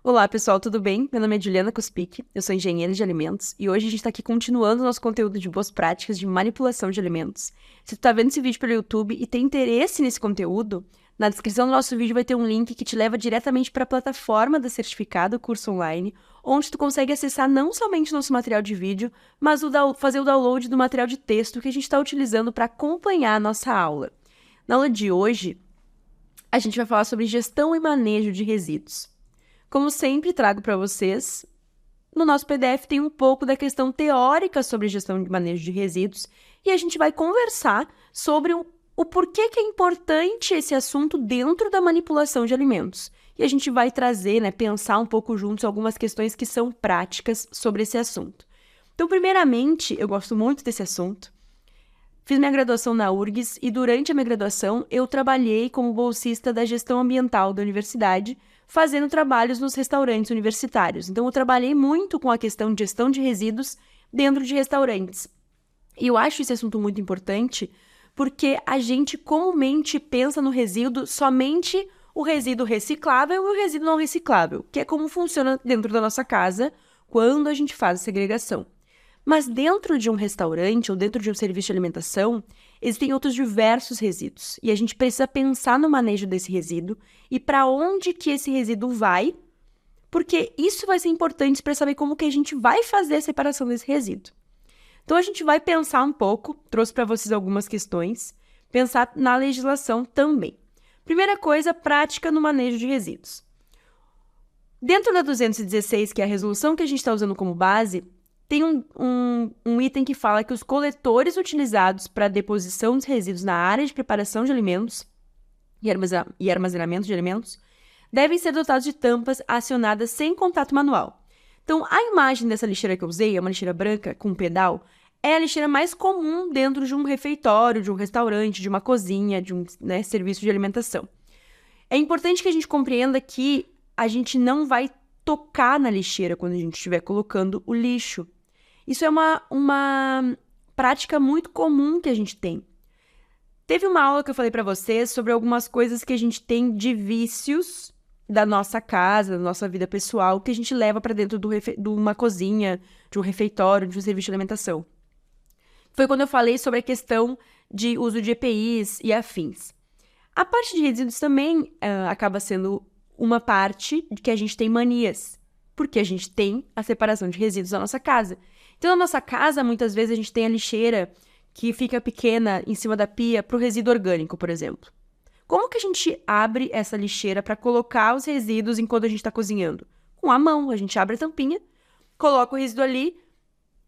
Olá, pessoal, tudo bem? Meu nome é Juliana Kuspic, eu sou engenheira de alimentos e hoje a gente está aqui continuando o nosso conteúdo de boas práticas de manipulação de alimentos. Se tu tá vendo esse vídeo pelo YouTube e tem interesse nesse conteúdo, na descrição do nosso vídeo vai ter um link que te leva diretamente para a plataforma da Certificado Curso Online, onde tu consegue acessar não somente o nosso material de vídeo, mas fazer o download do material de texto que a gente está utilizando para acompanhar a nossa aula. Na aula de hoje, a gente vai falar sobre gestão e manejo de resíduos. Como sempre, trago para vocês, no nosso PDF tem um pouco da questão teórica sobre gestão e manejo de resíduos e a gente vai conversar sobre o porquê que é importante esse assunto dentro da manipulação de alimentos. E a gente vai trazer, pensar um pouco juntos algumas questões que são práticas sobre esse assunto. Então, primeiramente, eu gosto muito desse assunto. Fiz minha graduação na URGS e durante a minha graduação eu trabalhei como bolsista da gestão ambiental da universidade, fazendo trabalhos nos restaurantes universitários. Então, eu trabalhei muito com a questão de gestão de resíduos dentro de restaurantes. E eu acho esse assunto muito importante porque a gente comumente pensa no resíduo somente o resíduo reciclável e o resíduo não reciclável, que é como funciona dentro da nossa casa quando a gente faz a segregação. Mas dentro de um restaurante ou dentro de um serviço de alimentação, existem outros diversos resíduos. E a gente precisa pensar no manejo desse resíduo e para onde que esse resíduo vai, porque isso vai ser importante para saber como que a gente vai fazer a separação desse resíduo. Então, a gente vai pensar um pouco, trouxe para vocês algumas questões, pensar na legislação também. Primeira coisa, prática no manejo de resíduos. Dentro da 216, que é a resolução que a gente está usando como base, tem um item que fala que os coletores utilizados para a deposição dos resíduos na área de preparação de alimentos e armazenamento de alimentos devem ser dotados de tampas acionadas sem contato manual. Então, a imagem dessa lixeira que eu usei, é uma lixeira branca com pedal, é a lixeira mais comum dentro de um refeitório, de um restaurante, de uma cozinha, de um serviço de alimentação. É importante que a gente compreenda que a gente não vai tocar na lixeira quando a gente estiver colocando o lixo. Isso é uma prática muito comum que a gente tem. Teve uma aula que eu falei para vocês sobre algumas coisas que a gente tem de vícios da nossa casa, da nossa vida pessoal, que a gente leva para dentro de uma cozinha, de um refeitório, de um serviço de alimentação. Foi quando eu falei sobre a questão de uso de EPIs e afins. A parte de resíduos também acaba sendo uma parte de que a gente tem manias, porque a gente tem a separação de resíduos na nossa casa. Então, na nossa casa, muitas vezes a gente tem a lixeira que fica pequena em cima da pia para o resíduo orgânico, por exemplo. Como que a gente abre essa lixeira para colocar os resíduos enquanto a gente está cozinhando? Com a mão, a gente abre a tampinha, coloca o resíduo ali.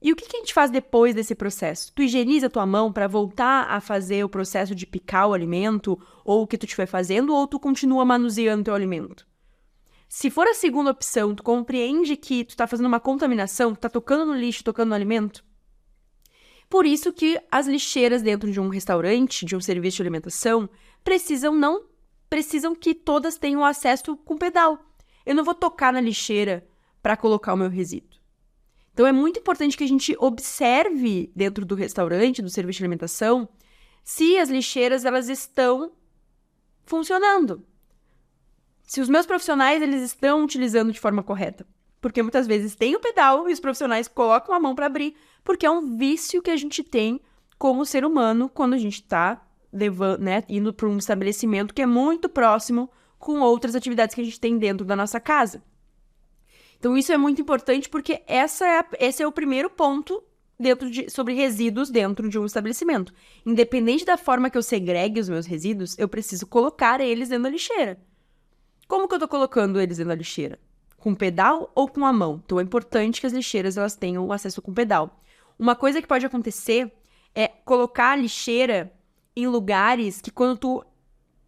E o que a gente faz depois desse processo? Tu higieniza a tua mão para voltar a fazer o processo de picar o alimento ou o que tu estiver fazendo, ou tu continua manuseando o teu alimento? Se for a segunda opção, tu compreende que tu tá fazendo uma contaminação, tu tá tocando no lixo, tocando no alimento? Por isso que as lixeiras dentro de um restaurante, de um serviço de alimentação, precisam que todas tenham acesso com pedal. Eu não vou tocar na lixeira para colocar o meu resíduo. Então, é muito importante que a gente observe dentro do restaurante, do serviço de alimentação, se as lixeiras elas estão funcionando. Se os meus profissionais eles estão utilizando de forma correta. Porque muitas vezes tem o pedal e os profissionais colocam a mão para abrir, porque é um vício que a gente tem como ser humano quando a gente está indo para um estabelecimento que é muito próximo com outras atividades que a gente tem dentro da nossa casa. Então, isso é muito importante porque esse é o primeiro ponto sobre resíduos dentro de um estabelecimento. Independente da forma que eu segregue os meus resíduos, eu preciso colocar eles dentro da lixeira. Como que eu estou colocando eles dentro da lixeira? Com pedal ou com a mão? Então, é importante que as lixeiras elas tenham acesso com pedal. Uma coisa que pode acontecer é colocar a lixeira em lugares que quando tu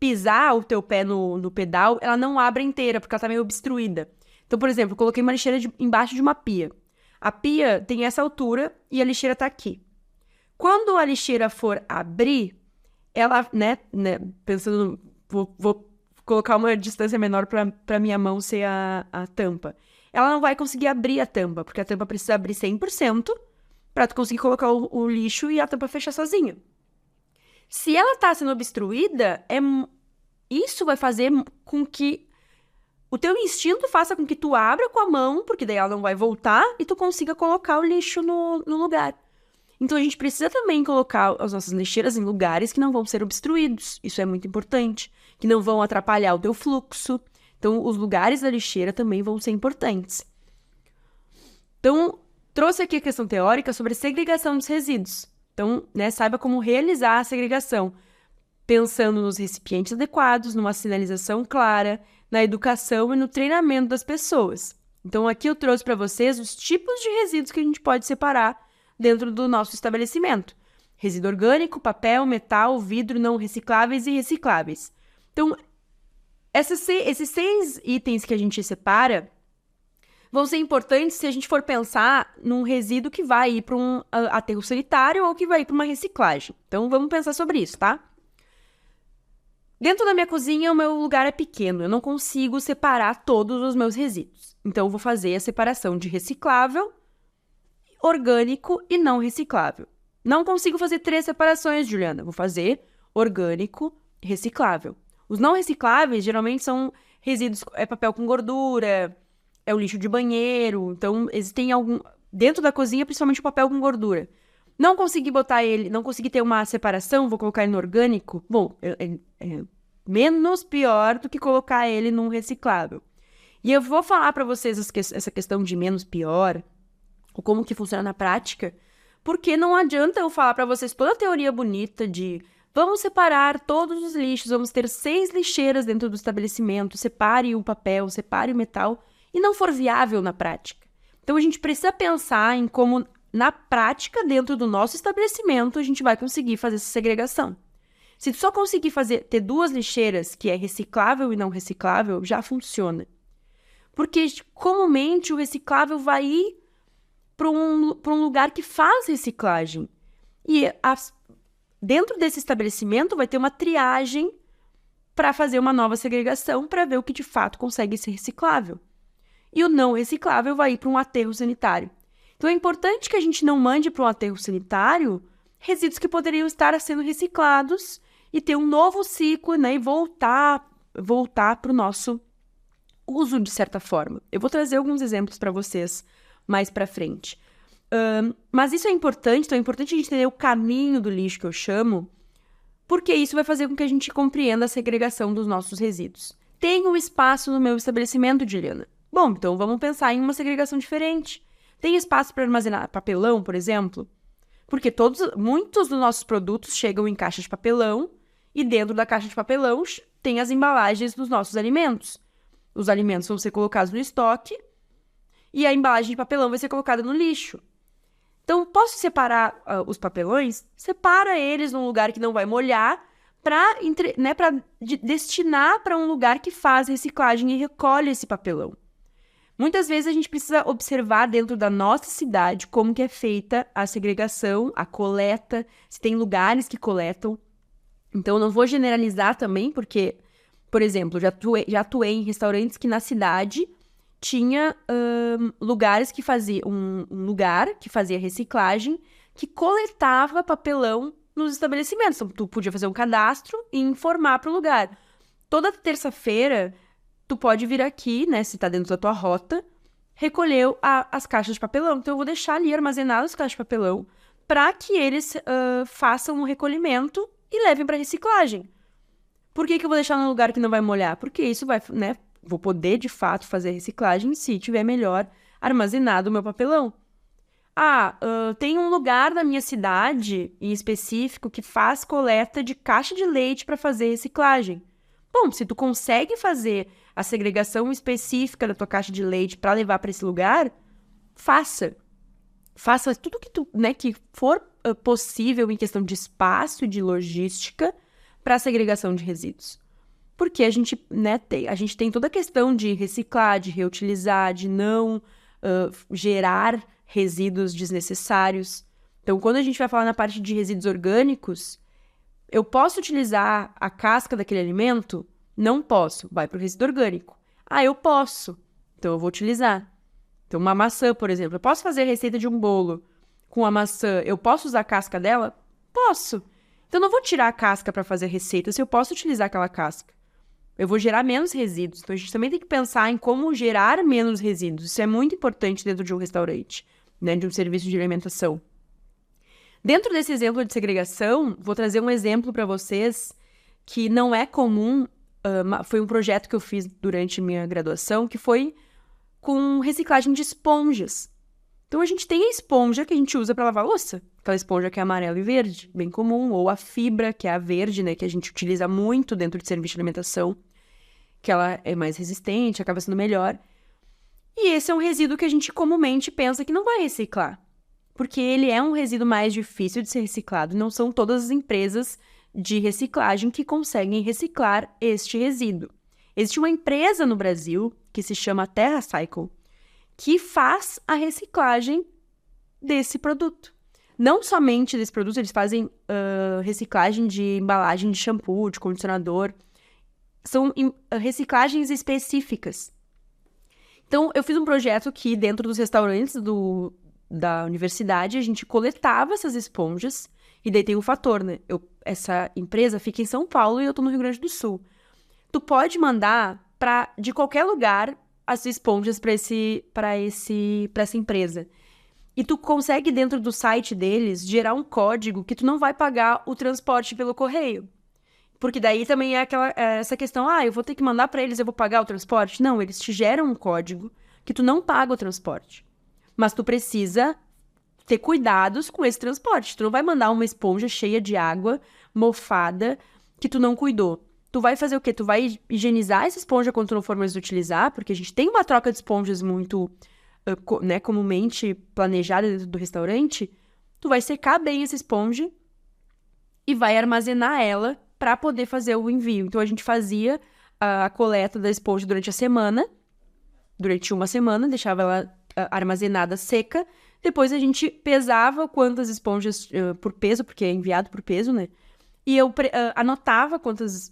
pisar o teu pé no pedal, ela não abre inteira, porque ela está meio obstruída. Então, por exemplo, eu coloquei uma lixeira embaixo de uma pia. A pia tem essa altura e a lixeira está aqui. Quando a lixeira for abrir, ela, pensando, vou colocar uma distância menor para minha mão ser a tampa. Ela não vai conseguir abrir a tampa, porque a tampa precisa abrir 100% para tu conseguir colocar o lixo e a tampa fechar sozinha. Se ela está sendo obstruída, isso vai fazer com que o teu instinto faça com que tu abra com a mão, porque daí ela não vai voltar, e tu consiga colocar o lixo no lugar. Então, a gente precisa também colocar as nossas lixeiras em lugares que não vão ser obstruídos. Isso é muito importante. Que não vão atrapalhar o teu fluxo. Então, os lugares da lixeira também vão ser importantes. Então, trouxe aqui a questão teórica sobre segregação dos resíduos. Então, saiba como realizar a segregação, pensando nos recipientes adequados, numa sinalização clara, na educação e no treinamento das pessoas. Então, aqui eu trouxe para vocês os tipos de resíduos que a gente pode separar dentro do nosso estabelecimento. Resíduo orgânico, papel, metal, vidro, não recicláveis e recicláveis. Então, esses 6 itens que a gente separa vão ser importantes se a gente for pensar num resíduo que vai ir para um aterro sanitário ou que vai ir para uma reciclagem. Então, vamos pensar sobre isso, tá? Dentro da minha cozinha, o meu lugar é pequeno. Eu não consigo separar todos os meus resíduos. Então, eu vou fazer a separação de reciclável, orgânico e não reciclável. Não consigo fazer 3 separações, Juliana. Vou fazer orgânico e reciclável. Os não recicláveis, geralmente, são resíduos, papel com gordura, é o lixo de banheiro. Então, existem dentro da cozinha, principalmente o papel com gordura. Não consegui botar ele, não consegui ter uma separação, vou colocar ele no orgânico. Bom, é menos pior do que colocar ele num reciclável. E eu vou falar para vocês essa questão de menos pior, ou como que funciona na prática, porque não adianta eu falar para vocês toda a teoria bonita de vamos separar todos os lixos, vamos ter 6 lixeiras dentro do estabelecimento, separe o papel, separe o metal, e não for viável na prática. Então, a gente precisa pensar em como, na prática, dentro do nosso estabelecimento, a gente vai conseguir fazer essa segregação. Se tu só conseguir ter 2 lixeiras, que é reciclável e não reciclável, já funciona. Porque, comumente, o reciclável vai ir para um lugar que faz reciclagem. E dentro desse estabelecimento vai ter uma triagem para fazer uma nova segregação para ver o que de fato consegue ser reciclável. E o não reciclável vai ir para um aterro sanitário. Então, é importante que a gente não mande para um aterro sanitário resíduos que poderiam estar sendo reciclados e ter um novo ciclo, e voltar para o nosso uso, de certa forma. Eu vou trazer alguns exemplos para vocês mais para frente. Mas isso é importante, então é importante a gente entender o caminho do lixo, que eu chamo, porque isso vai fazer com que a gente compreenda a segregação dos nossos resíduos. Tem um espaço no meu estabelecimento, Juliana? Bom, então vamos pensar em uma segregação diferente. Tem espaço para armazenar papelão, por exemplo? Porque muitos dos nossos produtos chegam em caixa de papelão e dentro da caixa de papelão tem as embalagens dos nossos alimentos. Os alimentos vão ser colocados no estoque e a embalagem de papelão vai ser colocada no lixo. Então, posso separar os papelões? Separa eles num lugar que não vai molhar para destinar para um lugar que faz reciclagem e recolhe esse papelão. Muitas vezes a gente precisa observar dentro da nossa cidade como que é feita a segregação, a coleta, se tem lugares que coletam. Então, eu não vou generalizar também, porque, por exemplo, já atuei em restaurantes que na cidade tinha lugares que faziam um lugar que fazia reciclagem, que coletava papelão nos estabelecimentos. Então, tu podia fazer um cadastro e informar para o lugar. Toda terça-feira, tu pode vir aqui, se tá dentro da tua rota, recolher as caixas de papelão. Então, eu vou deixar ali armazenadas as caixas de papelão para que eles façam o recolhimento e levem para reciclagem. Por que eu vou deixar num lugar que não vai molhar? Porque isso vai, vou poder, de fato, fazer a reciclagem se tiver melhor armazenado o meu papelão. Tem um lugar na minha cidade, em específico, que faz coleta de caixa de leite para fazer reciclagem. Bom, se tu consegue fazer a segregação específica da tua caixa de leite para levar para esse lugar, faça. Faça tudo que for possível em questão de espaço e de logística para a segregação de resíduos. Porque a gente tem toda a questão de reciclar, de reutilizar, de não gerar resíduos desnecessários. Então, quando a gente vai falar na parte de resíduos orgânicos, eu posso utilizar a casca daquele alimento? Não posso. Vai para o resíduo orgânico. Eu posso. Então, eu vou utilizar. Então, uma maçã, por exemplo. Eu posso fazer a receita de um bolo com a maçã. Eu posso usar a casca dela? Posso. Então, eu não vou tirar a casca para fazer a receita se eu posso utilizar aquela casca. eu vou gerar menos resíduos. Então, a gente também tem que pensar em como gerar menos resíduos. Isso é muito importante dentro de um restaurante, né, de um serviço de alimentação. Dentro desse exemplo de segregação, vou trazer um exemplo para vocês que não é comum. Foi um projeto que eu fiz durante minha graduação, que foi com reciclagem de esponjas. Então, a gente tem a esponja que a gente usa para lavar louça. Aquela esponja que é amarela e verde, bem comum. Ou a fibra, que é a verde, né, que a gente utiliza muito dentro de serviço de alimentação, que ela é mais resistente, acaba sendo melhor. E esse é um resíduo que a gente comumente pensa que não vai reciclar, porque ele é um resíduo mais difícil de ser reciclado. Não são todas as empresas de reciclagem que conseguem reciclar este resíduo. Existe uma empresa no Brasil que se chama TerraCycle, que faz a reciclagem desse produto. Não somente desse produto, eles fazem reciclagem de embalagem de shampoo, de condicionador. São reciclagens específicas. Então, eu fiz um projeto que dentro dos restaurantes da universidade, a gente coletava essas esponjas, e daí tem um fator, né? Essa empresa fica em São Paulo e eu tô no Rio Grande do Sul. Tu pode mandar de qualquer lugar as esponjas para essa empresa. E tu consegue, dentro do site deles, gerar um código que tu não vai pagar o transporte pelo correio. Porque daí também é essa questão, eu vou ter que mandar para eles, eu vou pagar o transporte? Não, eles te geram um código que tu não paga o transporte. Mas tu precisa ter cuidados com esse transporte. Tu não vai mandar uma esponja cheia de água, mofada, que tu não cuidou. Tu vai fazer o quê? Tu vai higienizar essa esponja quando tu não for mais utilizar, porque a gente tem uma troca de esponjas muito, comumente planejada dentro do restaurante. Tu vai secar bem essa esponja e vai armazenar ela para poder fazer o envio. Então, a gente fazia a coleta da esponja durante uma semana, deixava ela armazenada seca. Depois, a gente pesava quantas esponjas por peso, porque é enviado por peso, né? E eu anotava quantos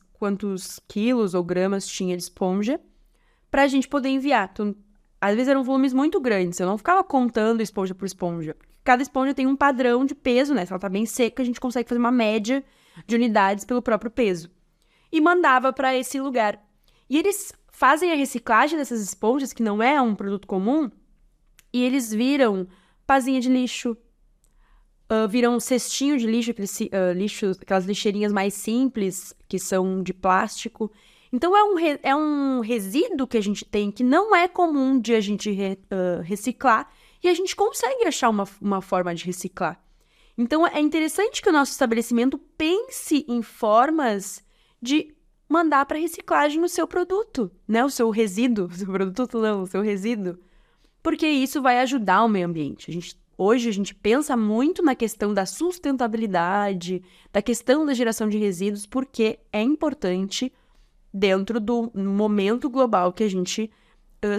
quilos ou gramas tinha de esponja pra gente poder enviar. Então, às vezes eram volumes muito grandes, eu não ficava contando esponja por esponja. Cada esponja tem um padrão de peso, né? Se ela tá bem seca, a gente consegue fazer uma média de unidades pelo próprio peso. E mandava para esse lugar. E eles fazem a reciclagem dessas esponjas, que não é um produto comum, e eles viram pazinha de lixo, viram cestinho de lixo, aquelas lixeirinhas mais simples, que são de plástico. Então, é um resíduo que a gente tem, que não é comum de a gente reciclar, e a gente consegue achar uma forma de reciclar. Então, é interessante que o nosso estabelecimento pense em formas de mandar para reciclagem o seu produto, né? O seu resíduo, o seu produto não, o seu resíduo. Porque isso vai ajudar o meio ambiente. Hoje, a gente pensa muito na questão da sustentabilidade, da questão da geração de resíduos, porque é importante dentro do momento global que a gente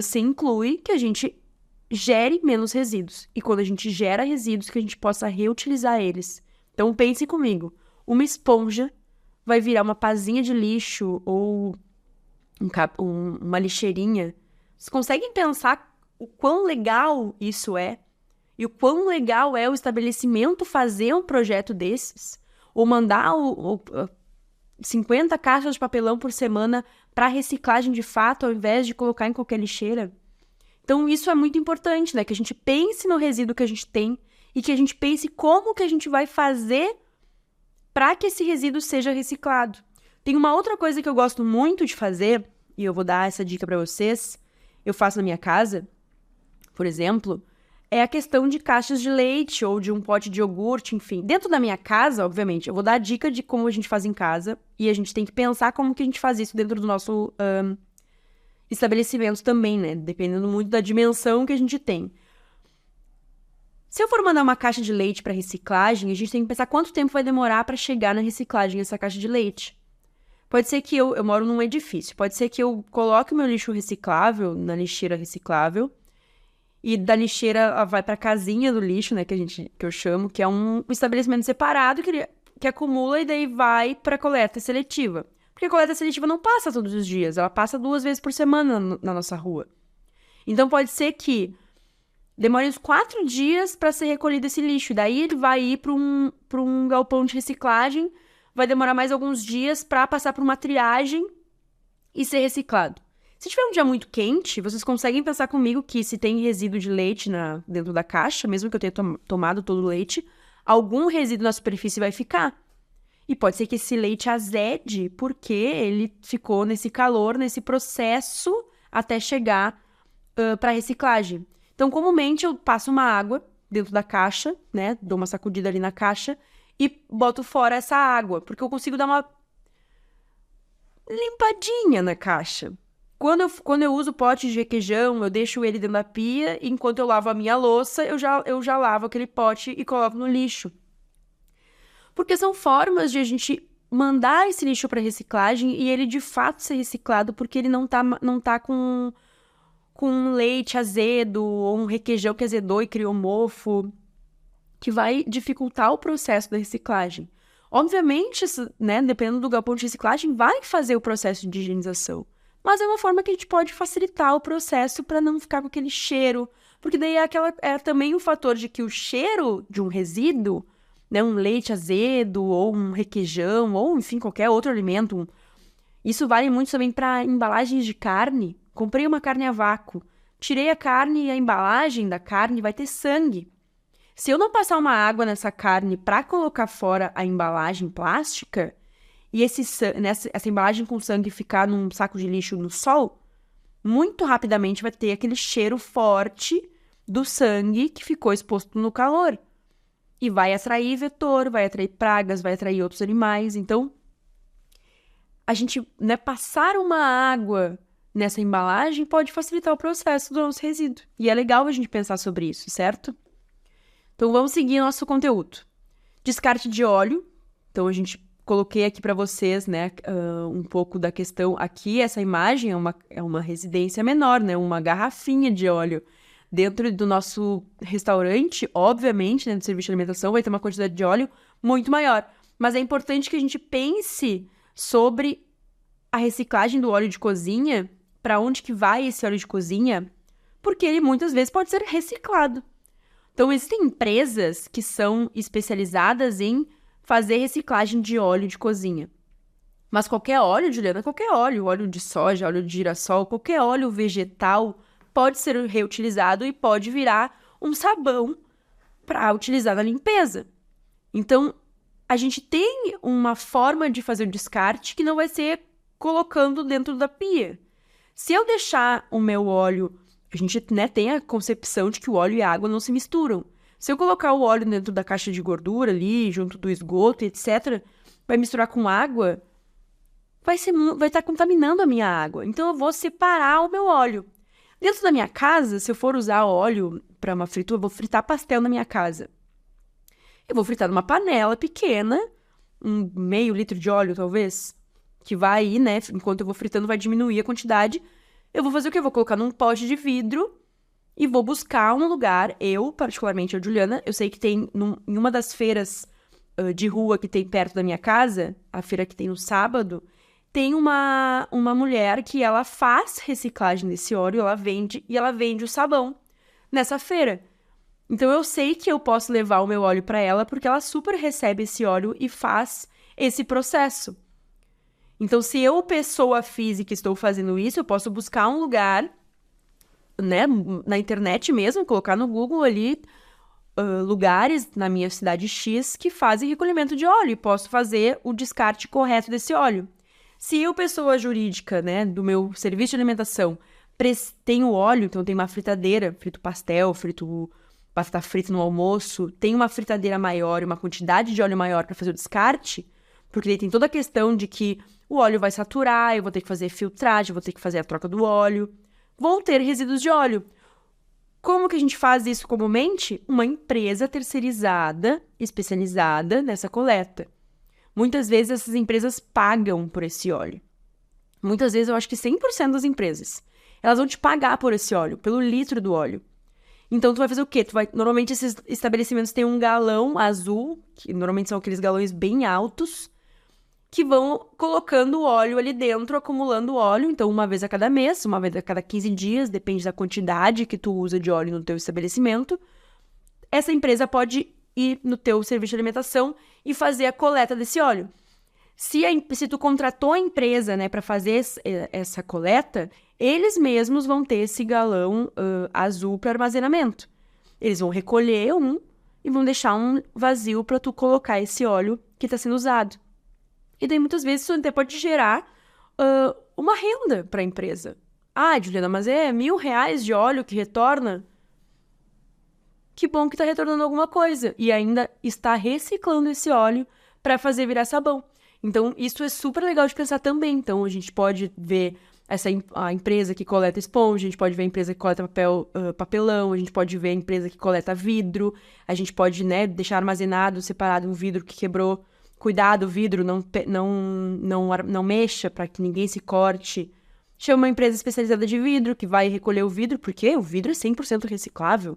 se inclui, que a gente gere menos resíduos. E quando a gente gera resíduos, que a gente possa reutilizar eles. Então, pense comigo. Uma esponja vai virar uma pazinha de lixo ou uma lixeirinha. Vocês conseguem pensar o quão legal isso é? E o quão legal é o estabelecimento fazer um projeto desses? Ou mandar 50 caixas de papelão por semana para reciclagem de fato, ao invés de colocar em qualquer lixeira? Então, isso é muito importante, né? Que a gente pense no resíduo que a gente tem e que a gente pense como que a gente vai fazer para que esse resíduo seja reciclado. Tem uma outra coisa que eu gosto muito de fazer, e eu vou dar essa dica para vocês, eu faço na minha casa, por exemplo, é a questão de caixas de leite ou de um pote de iogurte, enfim. Dentro da minha casa, obviamente, eu vou dar a dica de como a gente faz em casa e a gente tem que pensar como que a gente faz isso dentro do nosso estabelecimento também, né? Dependendo muito da dimensão que a gente tem. Se eu for mandar uma caixa de leite para reciclagem, a gente tem que pensar quanto tempo vai demorar para chegar na reciclagem essa caixa de leite. Pode ser que eu moro num edifício, pode ser que eu coloque o meu lixo reciclável na lixeira reciclável e da lixeira ela vai para a casinha do lixo, né, que eu chamo, que é um estabelecimento separado que acumula e daí vai para a coleta seletiva. Porque a coleta seletiva não passa todos os dias, ela passa 2 vezes por semana na nossa rua. Então, pode ser que demore uns 4 dias para ser recolhido esse lixo. Daí, ele vai ir para um galpão de reciclagem, vai demorar mais alguns dias para passar por uma triagem e ser reciclado. Se tiver um dia muito quente, vocês conseguem pensar comigo que se tem resíduo de leite dentro da caixa, mesmo que eu tenha tomado todo o leite, algum resíduo na superfície vai ficar. E pode ser que esse leite azede porque ele ficou nesse calor, nesse processo até chegar para reciclagem. Então, comumente, eu passo uma água dentro da caixa, né? Dou uma sacudida ali na caixa e boto fora essa água, porque eu consigo dar uma limpadinha na caixa. Quando eu uso pote de requeijão, eu deixo ele dentro da pia, e enquanto eu lavo a minha louça, eu já lavo aquele pote e coloco no lixo. Porque são formas de a gente mandar esse lixo para reciclagem e ele de fato ser reciclado, porque ele não tá com um leite azedo ou um requeijão que azedou e criou mofo, que vai dificultar o processo da reciclagem. Obviamente, né, dependendo do galpão de reciclagem, vai fazer o processo de higienização. Mas é uma forma que a gente pode facilitar o processo para não ficar com aquele cheiro. Porque daí é também o fator de que o cheiro de um resíduo, né, um leite azedo, ou um requeijão, ou enfim, qualquer outro alimento. Isso vale muito também para embalagens de carne. Comprei uma carne a vácuo, tirei a carne e a embalagem da carne vai ter sangue. Se eu não passar uma água nessa carne para colocar fora a embalagem plástica, e essa embalagem com sangue ficar num saco de lixo no sol, muito rapidamente vai ter aquele cheiro forte do sangue que ficou exposto no calor. E vai atrair vetor, vai atrair pragas, vai atrair outros animais. Então, a gente, né, passar uma água nessa embalagem pode facilitar o processo do nosso resíduo. E é legal a gente pensar sobre isso, certo? Então, vamos seguir nosso conteúdo. Descarte de óleo. Então, coloquei aqui para vocês, né, um pouco da questão. Aqui, essa imagem é uma residência menor, né, uma garrafinha de óleo. Dentro do nosso restaurante, obviamente, né, do serviço de alimentação, vai ter uma quantidade de óleo muito maior. Mas é importante que a gente pense sobre a reciclagem do óleo de cozinha, para onde que vai esse óleo de cozinha, porque ele muitas vezes pode ser reciclado. Então, existem empresas que são especializadas em fazer reciclagem de óleo de cozinha. Mas qualquer óleo, Juliana, qualquer óleo de soja, óleo de girassol, qualquer óleo vegetal pode ser reutilizado e pode virar um sabão para utilizar na limpeza. Então, a gente tem uma forma de fazer o descarte que não vai ser colocando dentro da pia. Se eu deixar o meu óleo, a gente, né, tem a concepção de que o óleo e a água não se misturam. Se eu colocar o óleo dentro da caixa de gordura ali, junto do esgoto, etc., vai misturar com água, vai estar contaminando a minha água. Então, eu vou separar o meu óleo. Dentro da minha casa, se eu for usar óleo para uma fritura, eu vou fritar pastel na minha casa. Eu vou fritar numa panela pequena, um meio litro de óleo, talvez, que vai aí, né? Enquanto eu vou fritando, vai diminuir a quantidade. Eu vou fazer o quê? Eu vou colocar num pote de vidro e vou buscar um lugar. Eu, particularmente, a Juliana, eu sei que tem em uma das feiras de rua que tem perto da minha casa, a feira que tem no sábado, tem uma mulher que ela faz reciclagem desse óleo, ela vende o sabão nessa feira. Então, eu sei que eu posso levar o meu óleo para ela, porque ela super recebe esse óleo e faz esse processo. Então, se eu, pessoa física, estou fazendo isso, eu posso buscar um lugar, né, na internet mesmo, colocar no Google ali, lugares na minha cidade X que fazem recolhimento de óleo e posso fazer o descarte correto desse óleo. Se eu, pessoa jurídica, né, do meu serviço de alimentação, tenho óleo, então tem uma fritadeira, frito pastel, frito batata frita no almoço, tem uma fritadeira maior e uma quantidade de óleo maior para fazer o descarte, porque daí tem toda a questão de que o óleo vai saturar, eu vou ter que fazer filtragem, eu vou ter que fazer a troca do óleo, vão ter resíduos de óleo. Como que a gente faz isso comumente? Uma empresa terceirizada, especializada nessa coleta. Muitas vezes essas empresas pagam por esse óleo. Muitas vezes eu acho que 100% das empresas. Elas vão te pagar por esse óleo, pelo litro do óleo. Então, tu vai fazer o quê? Normalmente, esses estabelecimentos têm um galão azul, que normalmente são aqueles galões bem altos, que vão colocando o óleo ali dentro, acumulando óleo. Então, uma vez a cada mês, uma vez a cada 15 dias, depende da quantidade que tu usa de óleo no teu estabelecimento. Essa empresa pode ir no teu serviço de alimentação e fazer a coleta desse óleo. Se tu contratou a empresa, né, para fazer essa coleta, eles mesmos vão ter esse galão azul para armazenamento. Eles vão recolher um e vão deixar um vazio para tu colocar esse óleo que está sendo usado. E daí, muitas vezes, isso até pode gerar uma renda para a empresa. Ah, Juliana, mas é R$1.000 de óleo que retorna? Que bom que está retornando alguma coisa. E ainda está reciclando esse óleo para fazer virar sabão. Então, isso é super legal de pensar também. Então, a gente pode ver a empresa que coleta esponja, a gente pode ver a empresa que coleta papelão, a gente pode ver a empresa que coleta vidro, a gente pode, né, deixar armazenado, separado um vidro que quebrou. Cuidado, o vidro, não mexa para que ninguém se corte. Chama uma empresa especializada de vidro que vai recolher o vidro, porque o vidro é 100% reciclável.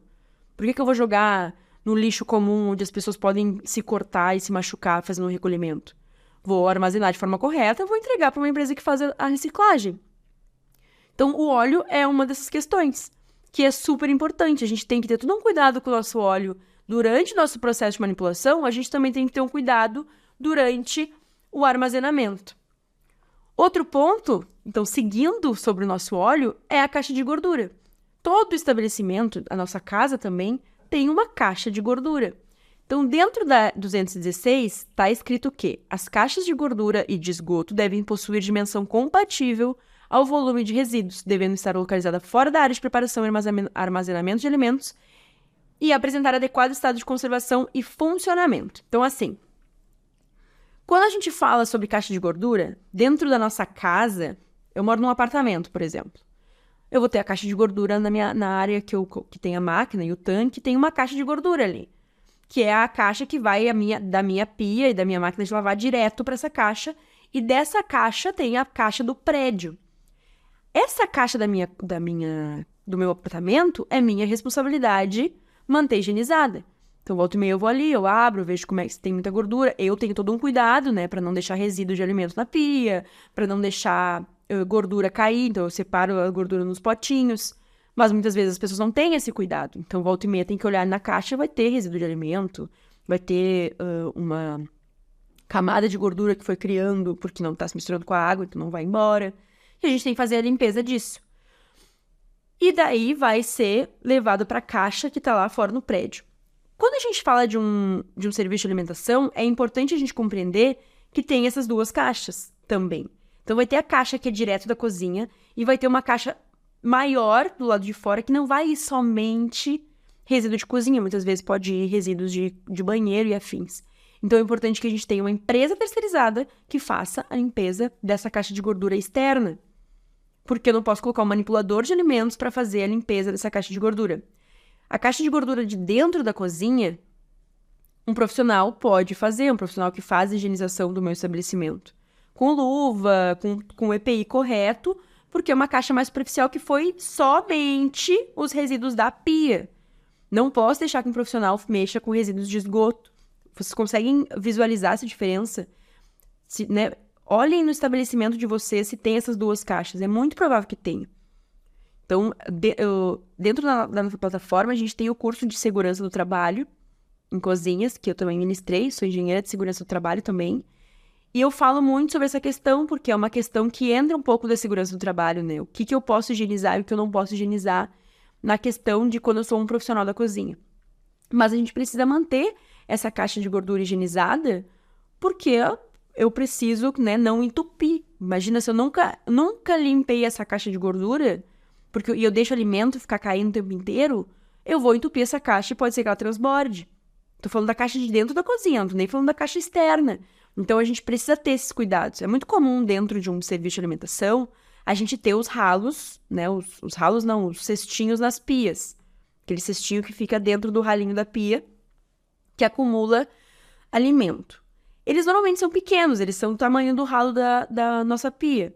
Por que eu vou jogar no lixo comum, onde as pessoas podem se cortar e se machucar fazendo um recolhimento? Vou armazenar de forma correta, vou entregar para uma empresa que faz a reciclagem. Então, o óleo é uma dessas questões, que é super importante. A gente tem que ter todo um cuidado com o nosso óleo durante o nosso processo de manipulação, a gente também tem que ter um cuidado durante o armazenamento. Outro ponto, então, seguindo sobre o nosso óleo, é a caixa de gordura. Todo estabelecimento, a nossa casa também, tem uma caixa de gordura. Então, dentro da 216, está escrito que as caixas de gordura e de esgoto devem possuir dimensão compatível ao volume de resíduos, devendo estar localizada fora da área de preparação e armazenamento de alimentos e apresentar adequado estado de conservação e funcionamento. Então, assim, quando a gente fala sobre caixa de gordura, dentro da nossa casa, eu moro num apartamento, por exemplo. Eu vou ter a caixa de gordura na área que tem a máquina e o tanque, tem uma caixa de gordura ali, que é a caixa que vai da minha pia e da minha máquina de lavar direto para essa caixa, e dessa caixa tem a caixa do prédio. Essa caixa do meu apartamento é minha responsabilidade manter higienizada. Então, volta e meia eu vou ali, eu abro, vejo como é que tem muita gordura. Eu tenho todo um cuidado, né, para não deixar resíduo de alimento na pia, para não deixar gordura cair. Então, eu separo a gordura nos potinhos. Mas muitas vezes as pessoas não têm esse cuidado. Então, volta e meia tem que olhar na caixa, vai ter resíduo de alimento, vai ter uma camada de gordura que foi criando porque não está se misturando com a água, então não vai embora. E a gente tem que fazer a limpeza disso. E daí vai ser levado para a caixa que está lá fora no prédio. Quando a gente fala de um serviço de alimentação, é importante a gente compreender que tem essas duas caixas também. Então, vai ter a caixa que é direto da cozinha e vai ter uma caixa maior do lado de fora que não vai ir somente resíduo de cozinha. Muitas vezes pode ir resíduos de banheiro e afins. Então, é importante que a gente tenha uma empresa terceirizada que faça a limpeza dessa caixa de gordura externa. Porque eu não posso colocar um manipulador de alimentos para fazer a limpeza dessa caixa de gordura. A caixa de gordura de dentro da cozinha, um profissional pode fazer, um profissional que faz a higienização do meu estabelecimento. Com luva, com o EPI correto, porque é uma caixa mais superficial que foi somente os resíduos da pia. Não posso deixar que um profissional mexa com resíduos de esgoto. Vocês conseguem visualizar essa diferença? Né? Olhem no estabelecimento de vocês se tem essas duas caixas. É muito provável que tenha. Então, dentro da nossa plataforma, a gente tem o curso de segurança do trabalho em cozinhas, que eu também ministrei, sou engenheira de segurança do trabalho também. E eu falo muito sobre essa questão, porque é uma questão que entra um pouco da segurança do trabalho, né? O que eu posso higienizar e o que eu não posso higienizar na questão de quando eu sou um profissional da cozinha. Mas a gente precisa manter essa caixa de gordura higienizada, porque eu preciso, né, não entupir. Imagina se eu nunca limpei essa caixa de gordura, porque eu deixo o alimento ficar caindo o tempo inteiro, eu vou entupir essa caixa e pode ser que ela transborde. Tô falando da caixa de dentro da cozinha, não tô nem falando da caixa externa. Então, a gente precisa ter esses cuidados. É muito comum dentro de um serviço de alimentação a gente ter os ralos, né? Os ralos não, os cestinhos nas pias. Aquele cestinho que fica dentro do ralinho da pia, que acumula alimento. Eles normalmente são pequenos, eles são do tamanho do ralo da nossa pia.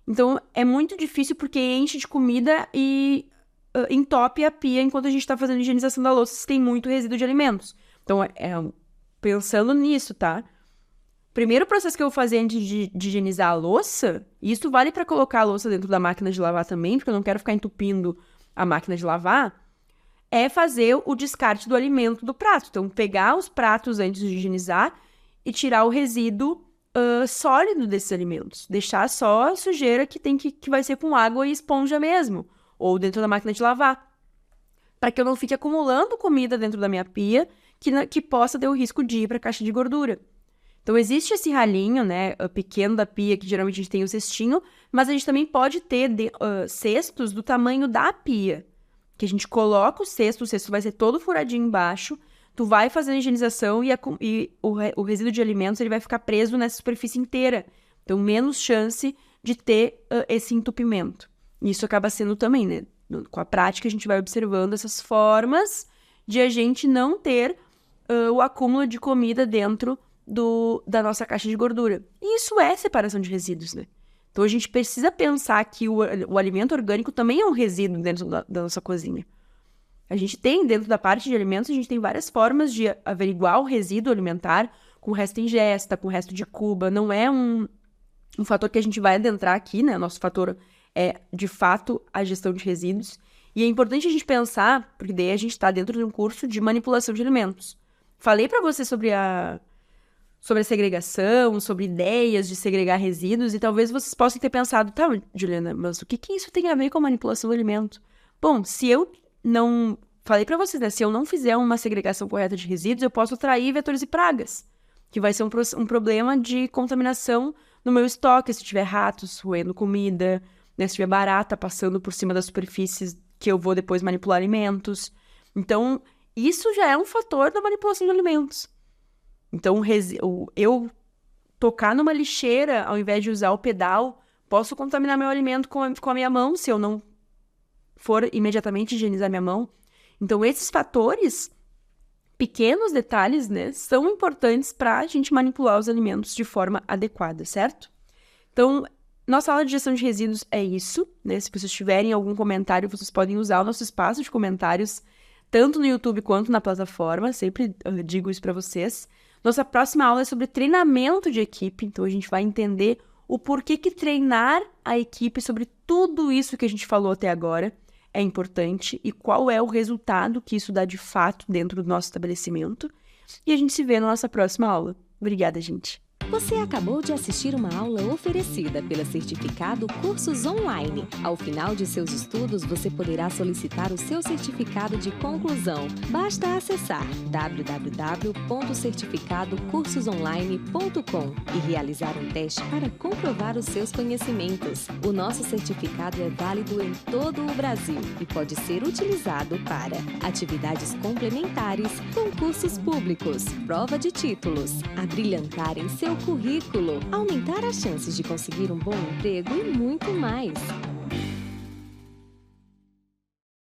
Então, é muito difícil porque enche de comida e entope a pia enquanto a gente está fazendo higienização da louça se tem muito resíduo de alimentos. Então, pensando nisso, tá? Primeiro processo que eu vou fazer antes de higienizar a louça, e isso vale para colocar a louça dentro da máquina de lavar também, porque eu não quero ficar entupindo a máquina de lavar, é fazer o descarte do alimento do prato. Então, pegar os pratos antes de higienizar e tirar o resíduo sólido desses alimentos. Deixar só a sujeira que vai ser com água e esponja mesmo, ou dentro da máquina de lavar. Para que eu não fique acumulando comida dentro da minha pia que possa ter o risco de ir para a caixa de gordura. Então, existe esse ralinho, né, pequeno da pia, que geralmente a gente tem o cestinho, mas a gente também pode ter cestos do tamanho da pia, que a gente coloca o cesto vai ser todo furadinho embaixo, tu vai fazer a higienização e o resíduo de alimentos ele vai ficar preso nessa superfície inteira. Então, menos chance de ter esse entupimento. E isso acaba sendo também, né, com a prática a gente vai observando essas formas de a gente não ter o acúmulo de comida dentro da nossa caixa de gordura. E isso é separação de resíduos, né? Então, a gente precisa pensar que o alimento orgânico também é um resíduo dentro da nossa cozinha. A gente tem, dentro da parte de alimentos, a gente tem várias formas de averiguar o resíduo alimentar com resto em ingesta, com resto de cuba. Não é um fator que a gente vai adentrar aqui, né? O nosso fator é, de fato, a gestão de resíduos. E é importante a gente pensar, porque daí a gente está dentro de um curso de manipulação de alimentos. Falei para você sobre a segregação, sobre ideias de segregar resíduos, e talvez vocês possam ter pensado, tá, Juliana, mas o que isso tem a ver com a manipulação do alimento? Bom, se eu não... Falei pra vocês, né? Se eu não fizer uma segregação correta de resíduos, eu posso atrair vetores e pragas, que vai ser um problema de contaminação no meu estoque, se tiver ratos roendo comida, né? Se tiver barata passando por cima das superfícies que eu vou depois manipular alimentos. Então, isso já é um fator da manipulação de alimentos. Então, eu tocar numa lixeira, ao invés de usar o pedal, posso contaminar meu alimento com a minha mão, se eu não for imediatamente higienizar minha mão. Então, esses fatores, pequenos detalhes, né, são importantes para a gente manipular os alimentos de forma adequada, certo? Então, nossa aula de gestão de resíduos é isso, né? Se vocês tiverem algum comentário, vocês podem usar o nosso espaço de comentários, tanto no YouTube quanto na plataforma, sempre digo isso para vocês. Nossa próxima aula é sobre treinamento de equipe, então a gente vai entender o porquê que treinar a equipe sobre tudo isso que a gente falou até agora é importante e qual é o resultado que isso dá de fato dentro do nosso estabelecimento. E a gente se vê na nossa próxima aula. Obrigada, gente! Você acabou de assistir uma aula oferecida pela Certificado Cursos Online. Ao final de seus estudos, você poderá solicitar o seu certificado de conclusão. Basta acessar www.certificadocursosonline.com e realizar um teste para comprovar os seus conhecimentos. O nosso certificado é válido em todo o Brasil e pode ser utilizado para atividades complementares, concursos públicos, prova de títulos, abrilhantar em seu currículo, aumentar as chances de conseguir um bom emprego e muito mais.